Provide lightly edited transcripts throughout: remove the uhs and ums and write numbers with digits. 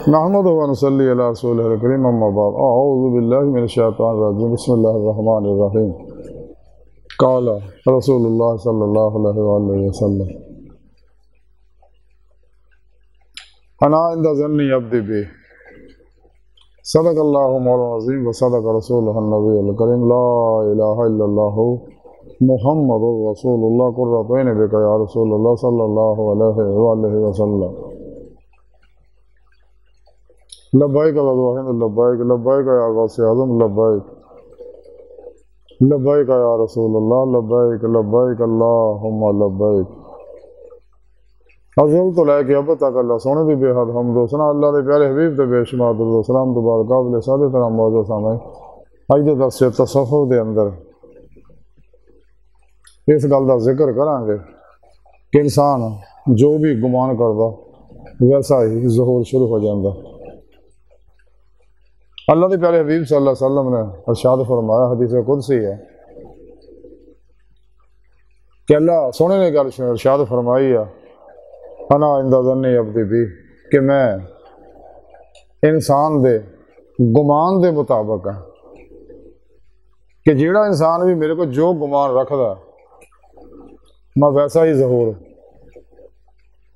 نحمدہ و نصلی علی رسولہ الکریم اما بعد اعوذ باللہ من الشیطان الرجیم بسم اللہ الرحمن الرحیم قال رسول اللہ صلی اللہ علیہ وآلہ وسلم انا عند ظن عبدی بی صدق اللہ مولانا العظیم و صدق رسولہ النبی الکریم لا الہ الا اللہ محمد رسول اللہ قرۃ عین بک یا رسول اللہ صلی اللہ علیہ وآلہ وسلم لبیک اللہم لبیک لبیک یا غوث اعظم لبیک لبیک یا رسول اللہ لبیک لبیک اللہم لبیک افضل تو لے کے اب تک اللہ سونے دی بے حد حمد و ثنا اللہ دے پیارے حبیب تے بے شمار درود و سلام تو بعد قابل سادہ ترام موضوع سامنے اج دے درس تصوف دے اندر اس گل دا ذکر کراں گے کہ انسان جو بھی گمان کردا ویسا ہی ظہور شروع ہو جاندا۔ اللہ کے پیارے حبیب صلی اللہ علیہ وسلم نے ارشاد فرمایا، حدیث قدسی ہے کہ اللہ سونے نے گل ارشاد فرمائی ہے انا عند ظن عبدی بی کہ میں انسان دے گمان دے مطابق ہے کہ جیڑا انسان بھی میرے کو جو گمان رکھدا میں ویسا ہی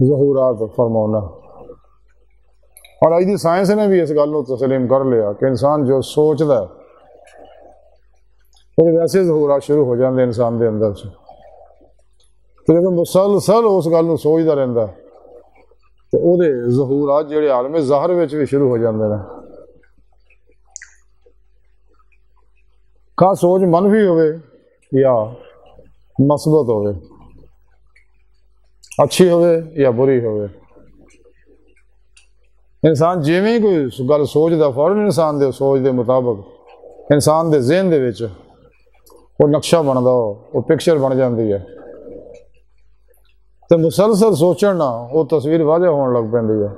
ظہورات فرماؤنا۔ اور اج دی سائنس نے بھی اس گل کو تسلیم کر لیا کہ انسان جو سوچدا ہے وہ ویسے ظہورات شروع ہو جاندے انسان دے اندر سے، تو جب مسلسل اس گل کو سوچدا رہندا تو وہ دے ظہورات جڑے عالم ظاہر وچ بھی شروع ہو جاندے نے۔ کا سوچ منفی ہوئے یا مثبت ہوئے، اچھی ہوئے یا بری ہوئے، انسان جویں کوئی گل سوچدا فوراً انسان دے سوچ دے مطابق انسان دے ذہن دے وچ وہ نقشہ بندا وہ پکچر بن جاندی ہے، تو مسلسل سوچن نہ وہ تصویر واضح ہون لگ پیندی ہے،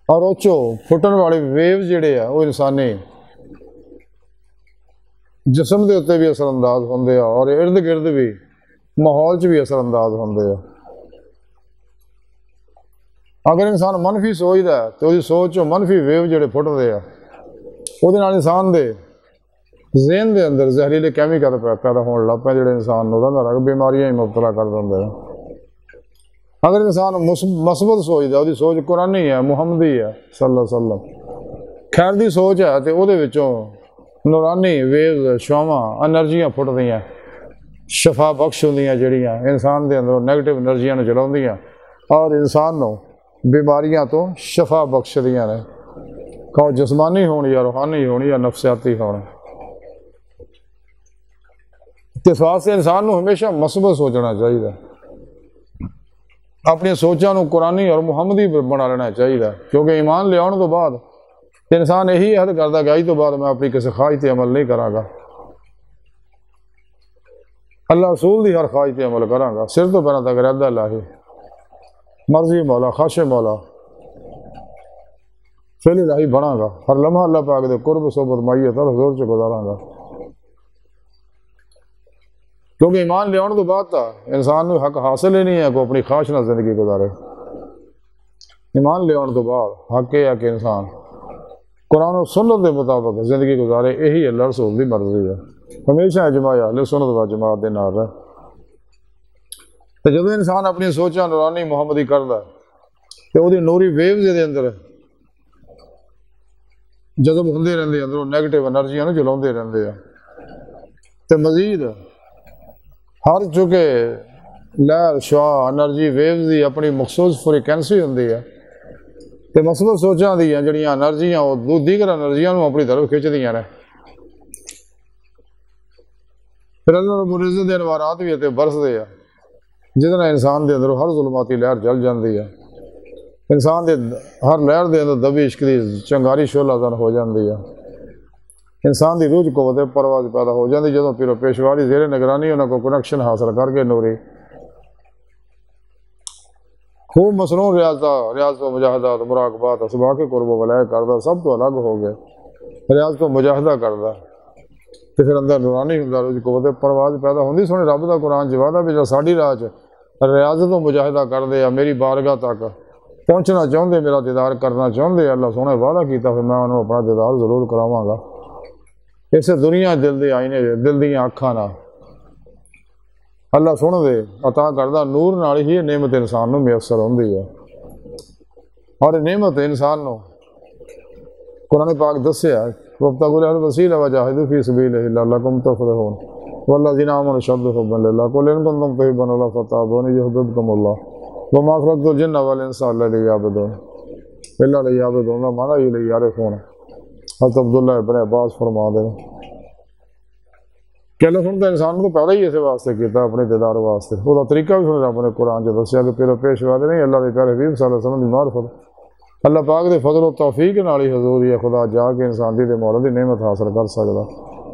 اور وہ چو پھٹن والے ویو جڑے ہیں وہ انسانی جسم دے اتنے بھی اثر انداز ہوندے ہیں اور ارد گرد بھی ماحول چ بھی اثر انداز ہوندے ہیں۔ اگر انسان منفی سوچدا ہے تو وہ سوچ منفی ویو جڑے پھٹتے ہیں وہ انسان دے ذہن دے اندر زہریلے کیمیکل پیدا ہونے لگ پے جڑے انسان کو بیماریاں ہی مبتلا کر دیں۔ اگر انسان مثبت سوچدا وہ سوچ قرآنی ہے، محمدی ہے صلی اللہ علیہ وسلم، خیر دی سوچ ہے تو وہ نورانی ویوز شعاواں انرجیاں پھٹدیاں شفا بخش ہوندیاں جڑیاں انسان دے اندر نیگیٹو انرجیاں نوں جلاؤندیاں اور انسان نوں بیماریاں تو شفا بخش دیاں نے، کہ جسمانی ہون یا روحانی ہون یا نفسیاتی ہون۔ اس واسطے انسان نوں ہمیشہ مثبت سوچنا چاہیے، اپنی سوچاں نوں قرآنی اور محمدی بنا لینا چاہیے، کیونکہ ایمان لے آنے تو بعد انسان یہی عہد کردا کہ اج تو بعد میں اپنی کسی خواہش تے عمل نہیں کراں گا، اللہ رسول دی ہر خواہش تے عمل کراں گا، سر تو پہنا تک ارادہ الہی، مرضی مولا، خواہش مولا، فعل الہی بنا گا، ہر لمحہ اللہ پاک دے قرب صحبت معیت اور حضور سے گزاراں گا۔ کیونکہ ایمان لے آنے تو بعد تا انسان کو حق حاصل ہی نہیں ہے کہ اپنی خواہش نہ زندگی گزارے۔ ایمان لے آنے تو بعد حق یہ ہے کہ انسان قرآن و سنت کے مطابق زندگی گزارے، یہی اللہ رسول دی مرضی ہے، ہمیشہ اجماع اہل سنت و جماعت دے نال ہے۔ تو جب انسان اپنی سوچاں نورانی محمدی کردا تو وہ نوری ویوز دے اندر جذب ہوندے رہندے، اندروں نیگیٹو انرجیاں نوں جلاؤندے رہندے ہیں، تو مزید ہر چونکہ لہر شعاع انرجی ویوز دی اپنی مخصوص فریکوینسی ہوندی ہے، تو مثبت سوچاں دی جڑیاں انرجیاں وہ دیگر انرجیاں نوں اپنی طرف کھچدیاں نے، پھر اللہ رب العزت دے انوارات بھی تے برسدے ہیں جس طرح انسان دے اندر ہر ظلماتی لہر جل جاندی ہے، انسان دے ہر لہر دے اندر دبی عشق دی چنگاری شعلہ زن ہو جاندی ہے، انسان دی روح قوت پرواز پیدا ہو جاندی جدوں پیرو پیشواری زیر نگرانی انہاں کو کنیکشن حاصل کر کے نوری خوب مصنوع ریاضت و مجاہدات مراقبات اسباق قرب و ولایت کردا، سب تو الگ ہو گئے، ریاضت و مجاہدہ کردا، تو پھر اندر نورانی ہوندا، روح قوت پرواز پیدا ہوندی۔ سونے رب دا قرآن وعدہ بھی جو ساڈی راہ چ ریاضت و مجاہدہ کر دے میری بارگاہ تک پہنچنا چاہتے میرا دیدار کرنا چاہتے اللہ سونے وعدہ کیتا پھر میں انہوں اپنا دیدار ضرور کراواں گا اسے دنیا دل دے آئینے دل دیاں اکھاں نال اللہ سونے دے عطا کردہ نور نال ہی نعمت انسان نو میسر ہوندی ہے اور نعمت انسان نو قرآن پاک دسیا وابتغوا الوسیلۃ وجاہدوا فی سبیلہ لعلکم تفلحون والذین آمنوا اشد حبا للہ قل ان کنتم تحبون اللہ فاتبعونی یحببکم اللہ وما خلقت الجن والانس الا لیعبدون الا لیعبدون مانا یہ لیعرفون حضرت عبداللہ ابن عباس فرما دے کہ اللہ سنتا انسان کو پیدا ہی اسے واسطے کیتا اپنے دیدار واسطے وہ دا طریقہ بھی سنے رب نے قرآن جو دسیا کہ پھر پیشوا دے نہیں اللہ دے پیارے حبیب صلی اللہ علیہ وسلم دی معرفت اللہ پاک دے فضل و توفیق نال ہی حضور یا خدا جا کے انسان دی مولد دی نعمت حاصل کر سکدا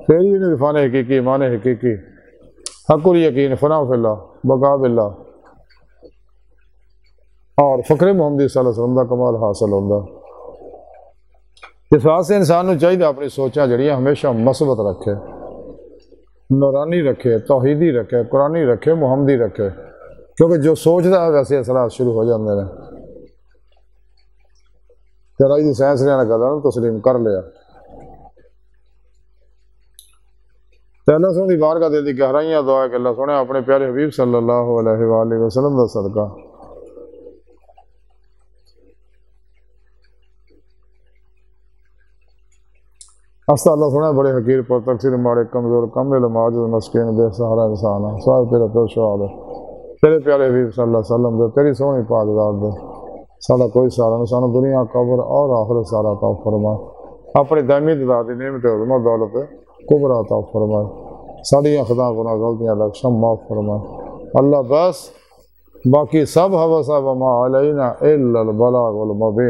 پھر ہی نے فان حقیقی ایمان حقیقی حق الیقین فنا فی اللہ بقاء باللہ اور فقر محمدی صلی اللہ علیہ وسلم دا کمال حاصل ہوندا اس واسطے انسان نو چاہیے اپنی سوچاں جڑیاں ہمیشہ مثبت رکھے نورانی رکھے توحیدی رکھے قرآنی رکھے محمدی رکھے کیونکہ جو سوچتا ہے ویسے اثرات شروع ہو جاتے ہیں تیرا جی سائنس نے کہا تسلیم کر لیا تو اللہ سونے دی بارگاہ دل دی گہرائیاں دعا ہے کہ اللہ سونے اپنے پیارے حبیب صلی اللہ علیہ وآلہ وسلم دا صدقہ استا اللہ سونے بڑے حقیر پر تقصیر ماڑے کمزور کم علم عاجز مسکین بے سہارا انسان ہے سوائے تیرے پر شعاد ہے تیرے پیارے حبیب صلی اللہ علیہ وسلم دے تیری سونی پاک ذات دے سارا کوئی سارا انسان دنیا قبر اور آخرت سارا عطا فرمائے اپنی دائمی ذاتی نعمت عظمت دولت کبرا عطا فرمائے ساری خدا گناہ غلطیاں لکشم معاف فرمائے اللہ بس باقی سب حوث وما علینا الا البلاغ والمبین